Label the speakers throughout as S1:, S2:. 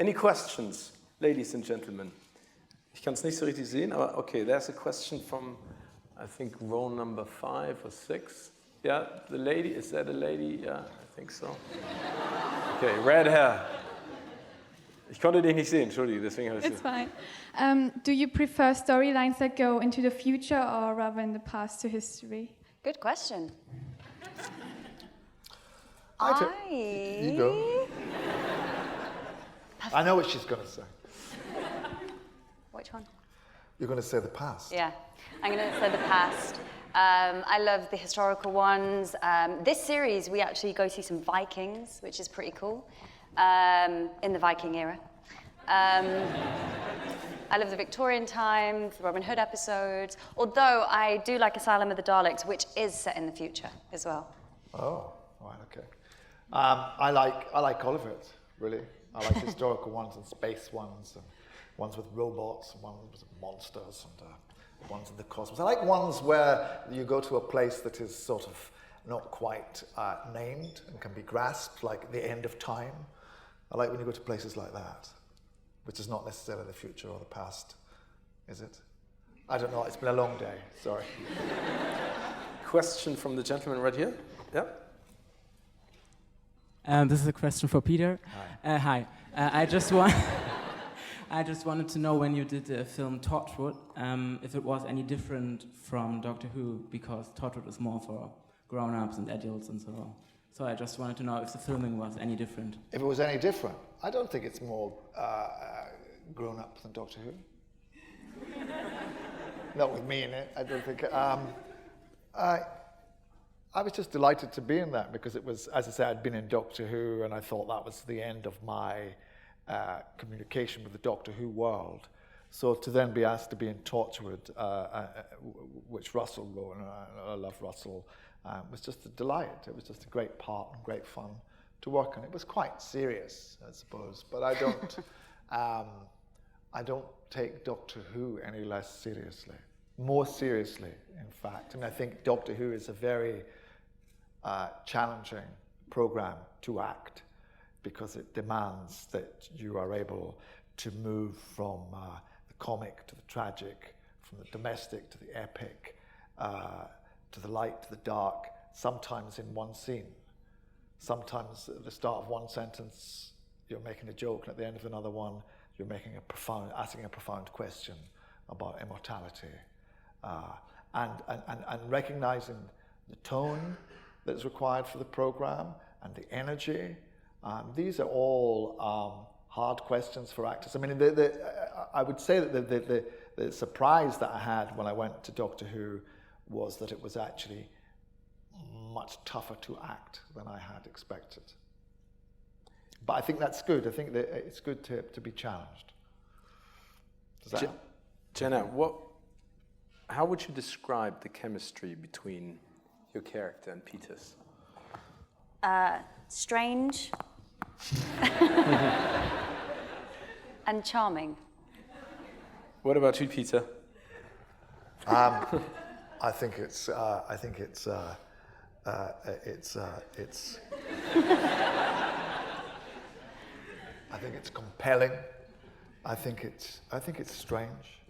S1: Any questions, ladies and gentlemen? Ich kann es nicht so richtig sehen, aber okay, there's a question from, I think, row number 5 or 6. Yeah, the lady, is that a lady? Yeah, I think so. Okay, red hair. Ich konnte dich nicht sehen, Entschuldige, deswegen habe ich
S2: It's fine. Do you prefer storylines that go into the future or rather in the past to history?
S3: Good question.
S4: You go. I know what she's going to say.
S3: Which one?
S4: You're going to say the past.
S3: Yeah, I'm going to say the past. I love the historical ones. This series, we actually go see some Vikings, which is pretty cool, in the Viking era. I love the Victorian times, the Robin Hood episodes, although I do like Asylum of the Daleks, which is set in the future as well.
S4: Oh, right, okay. I like all of it, really. I like historical ones and space ones, and ones with robots, and ones with monsters, and ones in the cosmos. I like ones where you go to a place that is sort of not quite named and can be grasped, like the end of time. I like when you go to places like that, which is not necessarily the future or the past, is it? I don't know, it's been a long day, sorry.
S1: Question from the gentleman right here. Yeah.
S5: This is a question for Peter.
S4: Hi.
S5: Hi. I just wanted to know when you did the film Torchwood, if it was any different from Doctor Who, because Torchwood is more for grown-ups and adults and so on. So I just wanted to know if the filming was any different.
S4: If it was any different, I don't think it's more grown-up than Doctor Who. Not with me in it, I don't think. I was just delighted to be in that because it was, as I said, I'd been in Doctor Who and I thought that was the end of my communication with the Doctor Who world. So to then be asked to be in Torchwood, which Russell wrote, and I love Russell, was just a delight. It was just a great part and great fun to work on. It was quite serious, I suppose, but I don't take Doctor Who any less seriously. More seriously, in fact. And I think Doctor Who is a very challenging program to act because it demands that you are able to move from the comic to the tragic, from the domestic to the epic, to the light to the dark, sometimes in one scene. Sometimes at the start of one sentence, you're making a joke, and at the end of another one, you're asking a profound question about immortality. And recognizing the tone that's required for the program and the energy. These are all hard questions for actors. I mean, I would say that the surprise that I had when I went to Doctor Who was that it was actually much tougher to act than I had expected. But I think that's good. I think that it's good to be challenged. Does that help?
S1: Jenna, how would you describe the chemistry between your character and Peter's?
S3: Strange and charming.
S1: What about you, Peter?
S4: I think it's compelling. I think it's strange.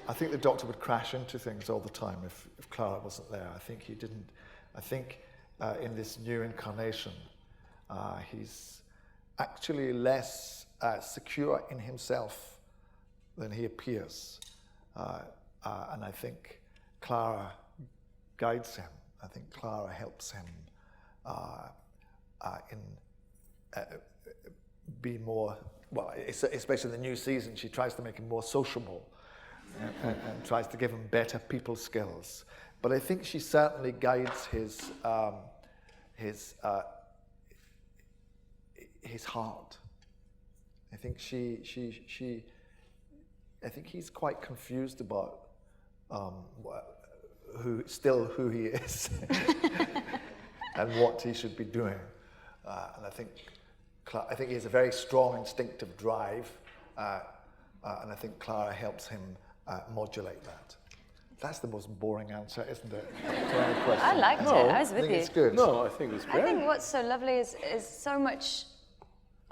S4: I think the Doctor would crash into things all the time if Clara wasn't there. I think he didn't. I think in this new incarnation, he's actually less secure in himself than he appears. And I think Clara guides him. I think Clara helps him be more, well, especially in the new season, she tries to make him more sociable and tries to give him better people skills. But I think she certainly guides his heart. I think I think he's quite confused about who he is and what he should be doing. And I think he has a very strong instinctive drive, and I think Clara helps him modulate that. That's the most boring answer, isn't it?
S3: I liked it. I was with you.
S4: I think it's good.
S1: No, I think it's great.
S3: I think what's so lovely is so much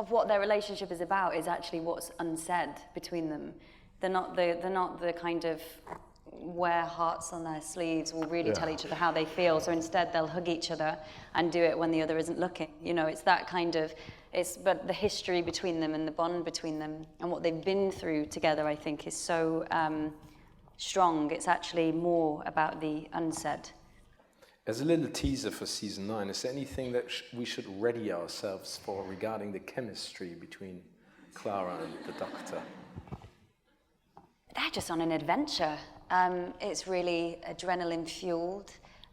S3: of what their relationship is about is actually what's unsaid between them. They're not the kind of wear hearts on their sleeves, will really tell each other how they feel. So instead they'll hug each other and do it when the other isn't looking. You know, it's that kind of, but the history between them and the bond between them and what they've been through together, I think, is so strong. It's actually more about the unsaid.
S1: As a little teaser for season 9, is there anything that we should ready ourselves for regarding the chemistry between Clara and the Doctor?
S3: They're just on an adventure. It's really adrenaline fueled.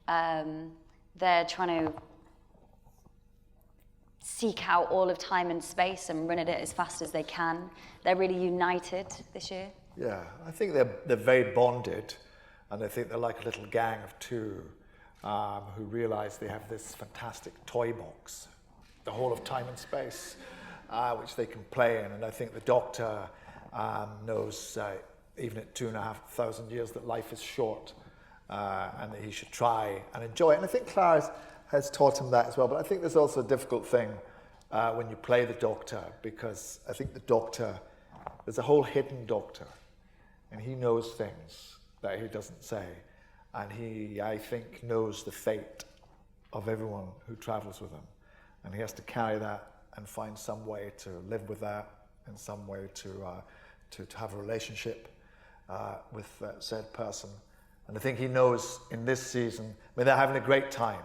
S3: They're trying to seek out all of time and space and run at it as fast as they can. They're really united this year.
S4: Yeah, I think they're very bonded, and I think they're like a little gang of two who realize they have this fantastic toy box, the whole of time and space, which they can play in. And I think the Doctor knows, even at 2,500 years, that life is short and that he should try and enjoy it. And I think Clara has taught him that as well. But I think there's also a difficult thing when you play the Doctor, because I think the Doctor, there's a whole hidden Doctor, and he knows things that he doesn't say. And he, I think, knows the fate of everyone who travels with him. And he has to carry that and find some way to live with that, and some way to have a relationship with that said person. And I think he knows in this season, I mean, they're having a great time,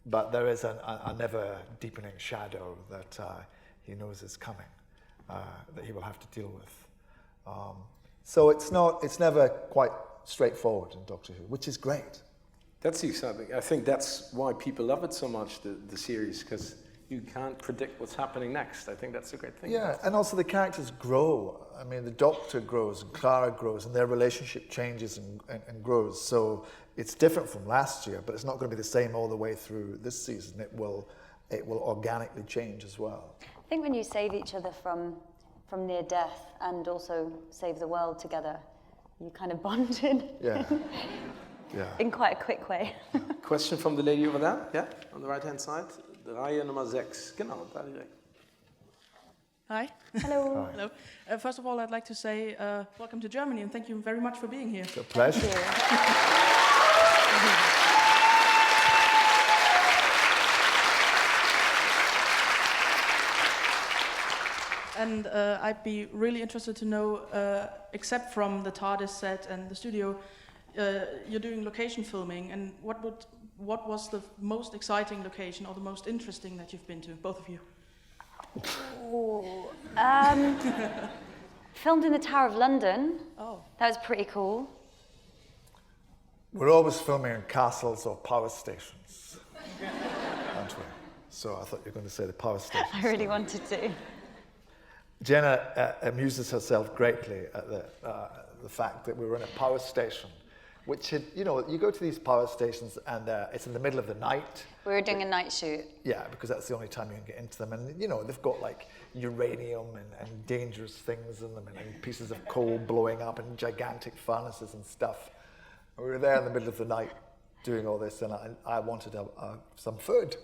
S4: but there is a never deepening shadow that he knows is coming, that he will have to deal with. So it's never quite straightforward in Doctor Who, which is great.
S1: That's exciting. I think that's why people love it so much, the series, because you can't predict what's happening next. I think that's a great thing.
S4: Yeah, and also the characters grow. I mean, the Doctor grows and Clara grows, and their relationship changes and grows. So it's different from last year, but it's not going to be the same all the way through this season. It will organically change as well.
S3: I think when you save each other from near death and also save the world together, you kind of bonded.
S4: Yeah. Yeah.
S3: In quite a quick way.
S1: Question from the lady over there, yeah, on the right-hand side. Reihe Nummer 6, genau, da direkt.
S6: Hi.
S3: Hello.
S6: Hello. First of all, I'd like to say welcome to Germany, and thank you very much for being here.
S4: It's a pleasure.
S6: And I'd be really interested to know, except from the TARDIS set and the studio, you're doing location filming, and what was the most exciting location or the most interesting that you've been to, both of you?
S3: Ooh, filmed in the Tower of London.
S6: Oh.
S3: That was pretty cool.
S4: We're always filming in castles or power stations, aren't we? So I thought you were going to say the power stations.
S3: I really wanted to.
S4: Jenna amuses herself greatly at the fact that we were in a power station, which had, you know, you go to these power stations and it's in the middle of the night.
S3: We were doing a night shoot.
S4: Yeah, because that's the only time you can get into them. And, you know, they've got like uranium and dangerous things in them and pieces of coal blowing up and gigantic furnaces and stuff. And we were there in the middle of the night doing all this, and I wanted some food.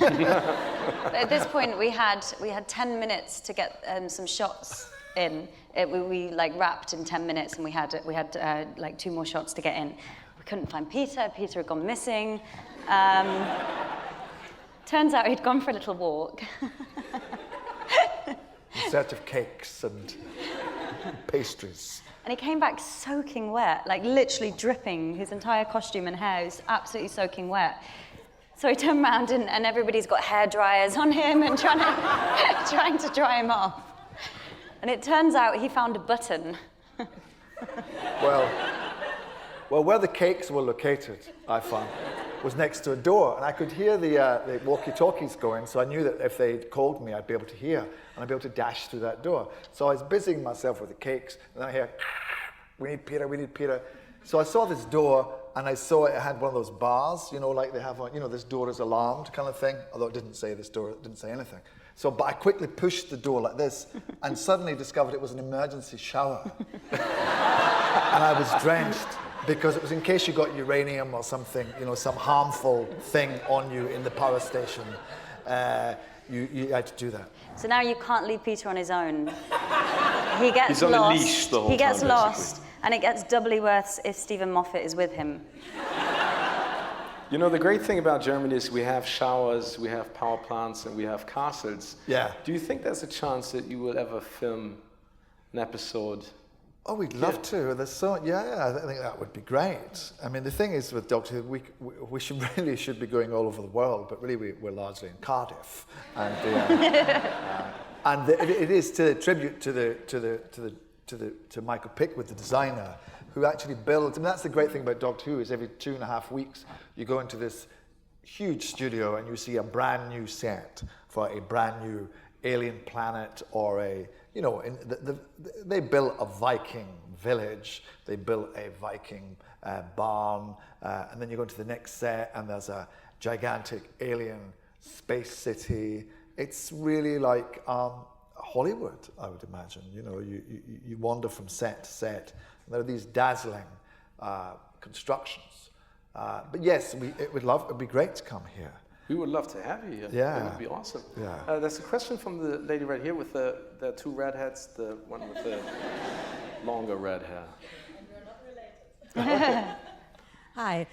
S3: At this point, we had 10 minutes to get some shots in. We like wrapped in 10 minutes, and we had like 2 more shots to get in. We couldn't find Peter. Peter had gone missing. Turns out he'd gone for a little walk.
S4: In search of cakes and pastries.
S3: And he came back soaking wet, like literally dripping. His entire costume and hair was absolutely soaking wet. So he turned around and everybody's got hair dryers on him and trying to dry him off. And it turns out he found a button.
S4: Well, where the cakes were located, I found, was next to a door. And I could hear the walkie-talkies going, so I knew that if they called me, I'd be able to hear, and I'd be able to dash through that door. So I was busying myself with the cakes, and then I hear, we need Peter, we need Peter. So I saw this door, and I saw it had one of those bars, you know, like they have on, you know, this door is alarmed kind of thing, although it didn't say this door, it didn't say anything. So, but I quickly pushed the door like this, and suddenly discovered it was an emergency shower. And I was drenched, because it was in case you got uranium or something, you know, some harmful thing on you in the power station. You had to do that.
S3: So now you can't leave Peter on his own. He gets
S1: He's on a
S3: lost.
S1: leash the whole
S3: he gets
S1: time,
S3: lost, and it gets doubly worse if Stephen Moffat is with him.
S1: You know, the great thing about Germany is we have showers, we have power plants, and we have castles.
S4: Yeah.
S1: Do you think there's a chance that you will ever film an episode?
S4: Oh, we'd love to. There's so I think that would be great. I mean, the thing is with Doctor Who, we should be going all over the world, but really we're largely in Cardiff, and it is to tribute to Michael Pickwood, the designer, who actually builds. I mean, that's the great thing about Doctor Who is every 2.5 weeks you go into this huge studio and you see a brand new set for a brand new alien planet or a. You know, they built a Viking village, they built a Viking barn, and then you go into the next set and there's a gigantic alien space city. It's really like Hollywood, I would imagine. You know, you wander from set to set, and there are these dazzling constructions. But yes, it would be great to come here.
S1: We would love to have you here.
S4: Yeah.
S1: That would be awesome.
S4: Yeah.
S1: There's a question from the lady right here with the two redheads, the one with the longer red hair.
S7: And we're not related. Hi.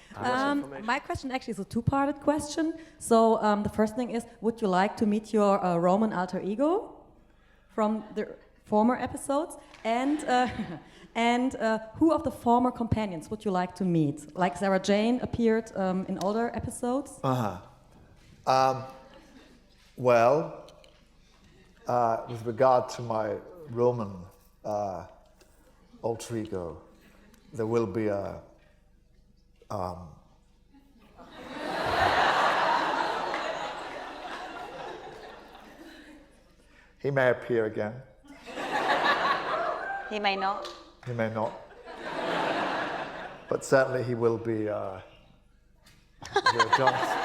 S7: My question actually is a two-parted question. So the first thing is, would you like to meet your Roman alter ego from the former episodes? And who of the former companions would you like to meet? Like Sarah Jane appeared in older episodes.
S4: Well, with regard to my Roman alter ego, there will be a he may appear again.
S3: He may not.
S4: He may not. But certainly he will be Johnson.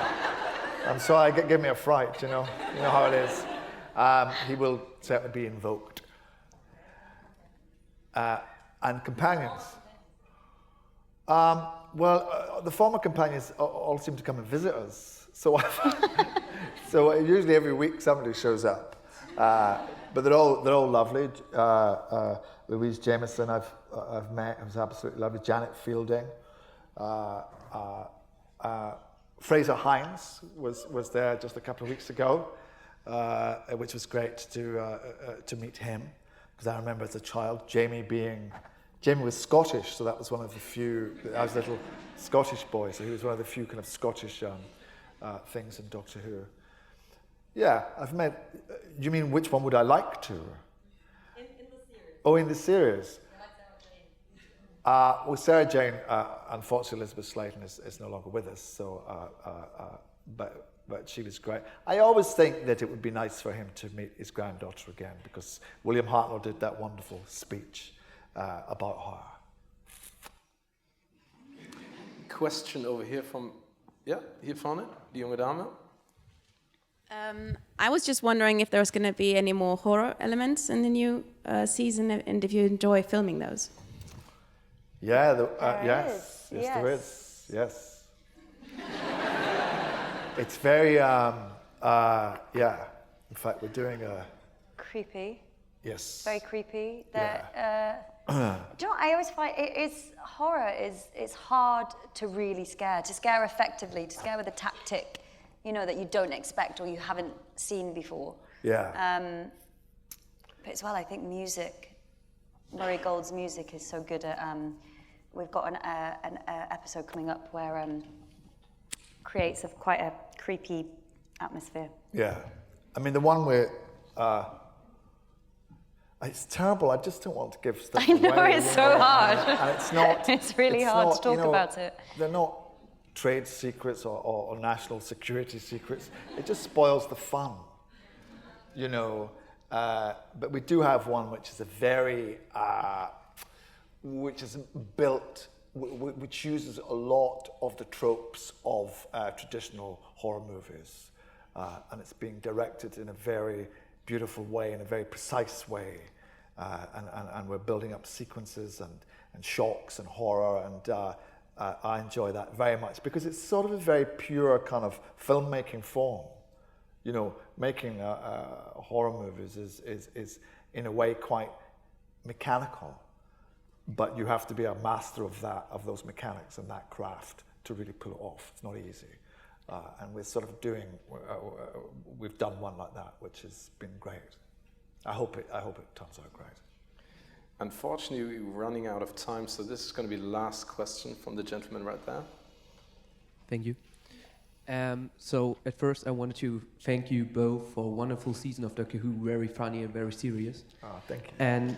S4: I'm sorry, give me a fright, you know how it is. He will certainly be invoked. And companions. The former companions all seem to come and visit us. So usually every week somebody shows up. But they're all lovely. Louise Jameson I've met, who's absolutely lovely. Janet Fielding. Fraser Hines was there just a couple of weeks ago, which was great to meet him, because I remember as a child Jamie was Scottish, so that was one of the few. I was a little Scottish boy, so he was one of the few kind of Scottish things in Doctor Who. Yeah, I've met. You mean which one would I like to?
S7: In the series.
S4: Oh, in the series. Well, Sarah Jane, unfortunately, Elizabeth Sladen is no longer with us. So, but she was great. I always think that it would be nice for him to meet his granddaughter again, because William Hartnell did that wonderful speech about her.
S1: Question over here from, hier vorne, die junge Dame.
S8: I was just wondering if there's going to be any more horror elements in the new season, and if you enjoy filming those.
S4: Yeah,
S3: Yes,
S4: there is. Yes. It's very, in fact, we're doing a...
S3: Creepy.
S4: Yes.
S3: Very creepy. Do you know what I always find horror is hard to really scare, effectively, to scare with a tactic, that you don't expect or you haven't seen before.
S4: Yeah.
S3: But as well, I think music, Murray Gold's music is so good at, we've got an episode coming up where creates quite a creepy atmosphere.
S4: Yeah. I mean, the one where, it's terrible, I just don't want to give stuff away.
S3: I know, it's so hard.
S4: And it's not...
S3: It's really hard to talk about it.
S4: They're not trade secrets or national security secrets. It just spoils the fun, But we do have one which is a very... which is built... which uses a lot of the tropes of traditional horror movies. And it's being directed in a very beautiful way, in a very precise way. And we're building up sequences and shocks and horror, and I enjoy that very much, because it's sort of a very pure kind of filmmaking form. You know, making horror movies is in a way quite mechanical, but you have to be a master of those mechanics and that craft to really pull it off. It's not easy. And we're sort of we've done one like that, which has been great. I hope it turns out great.
S1: Unfortunately, we're running out of time, so this is going to be the last question from the gentleman right there.
S9: Thank you. So at first I wanted to thank you both for a wonderful season of Doctor Who, very funny and very serious.
S4: Thank you.
S9: And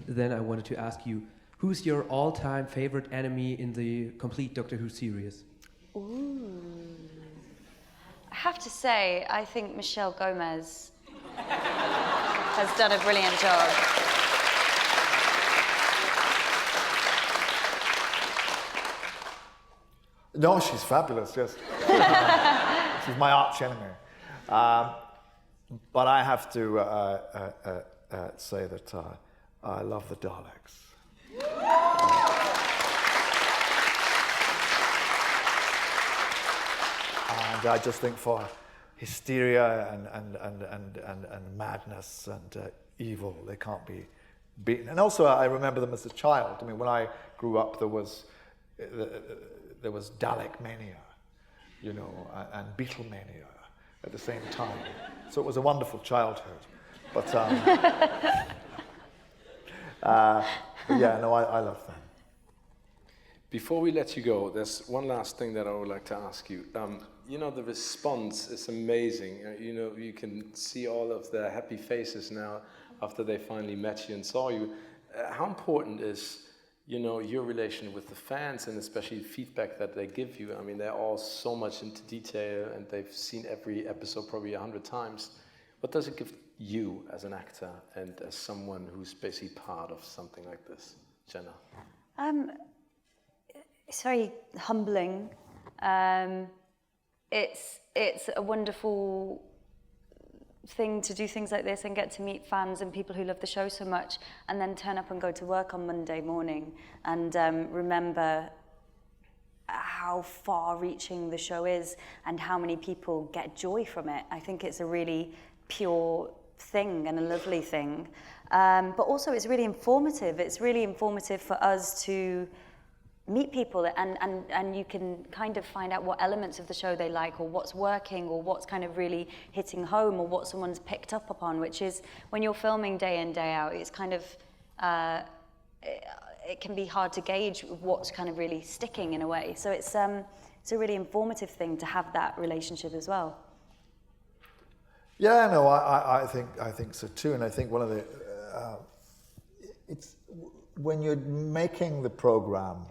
S9: then I wanted to ask you, who's your all-time favorite enemy in the complete Doctor Who series?
S3: Ooh. I have to say, I think Michelle Gomez has done a brilliant job.
S4: No, she's fabulous, yes. She's my arch enemy. But I have to say that I love the Daleks. And I just think for hysteria and madness and evil, they can't be beaten. And also, I remember them as a child. I mean, when I grew up, there was Dalek mania, you know, and Beatlemania at the same time. So it was a wonderful childhood. But yeah, no, I love them.
S1: Before we let you go, there's one last thing that I would like to ask you. You know, the response is amazing. You know, you can see all of the happy faces now after they finally met you and saw you. How important is, you know, your relation with the fans and especially feedback that they give you? I mean, they're all so much into detail and they've seen every episode probably 100 times. What does it give you as an actor and as someone who's basically part of something like this, Jenna?
S3: It's very humbling. It's a wonderful thing to do things like this and get to meet fans and people who love the show so much, and then turn up and go to work on Monday morning and remember how far-reaching the show is and how many people get joy from it. I think it's a really pure thing and a lovely thing. But also it's really informative. It's really informative for us to meet people and you can kind of find out what elements of the show they like or what's working or what's kind of really hitting home or what someone's picked up upon, which is when you're filming day in, day out, it's kind of, it can be hard to gauge what's kind of really sticking in a way. So it's a really informative thing to have that relationship as well.
S4: Yeah, no, I think so too, and I think one of the, it's when you're making the program,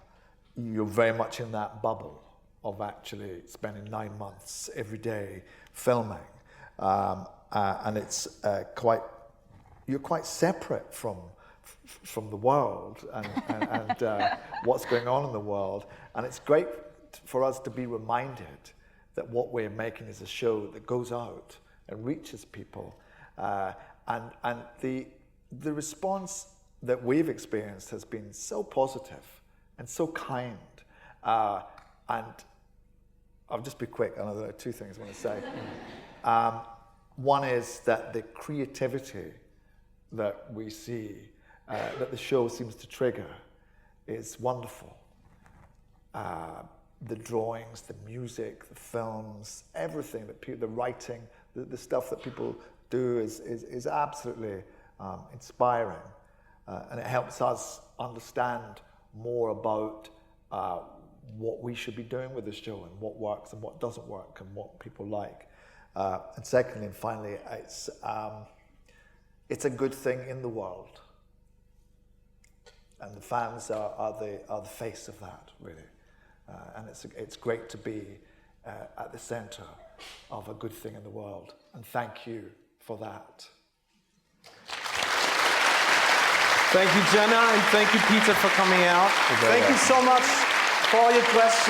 S4: you're very much in that bubble of actually spending 9 months every day filming, and it's you're quite separate from the world and what's going on in the world, and it's great for us to be reminded that what we're making is a show that goes out and reaches people, and the response that we've experienced has been so positive and so kind, and I'll just be quick. I know there are 2 things I want to say. One is that the creativity that we see, that the show seems to trigger, is wonderful. The drawings, the music, the films, everything, the writing, the stuff that people do is absolutely inspiring, and it helps us understand more about what we should be doing with the show and what works and what doesn't work and what people like. And secondly and finally, it's a good thing in the world, and the fans are the face of that, really. And it's great to be at the centre of a good thing in the world. And thank you for that.
S1: Thank you, Jenna, and thank you, Peter, for coming out. Thank you so much for all your questions.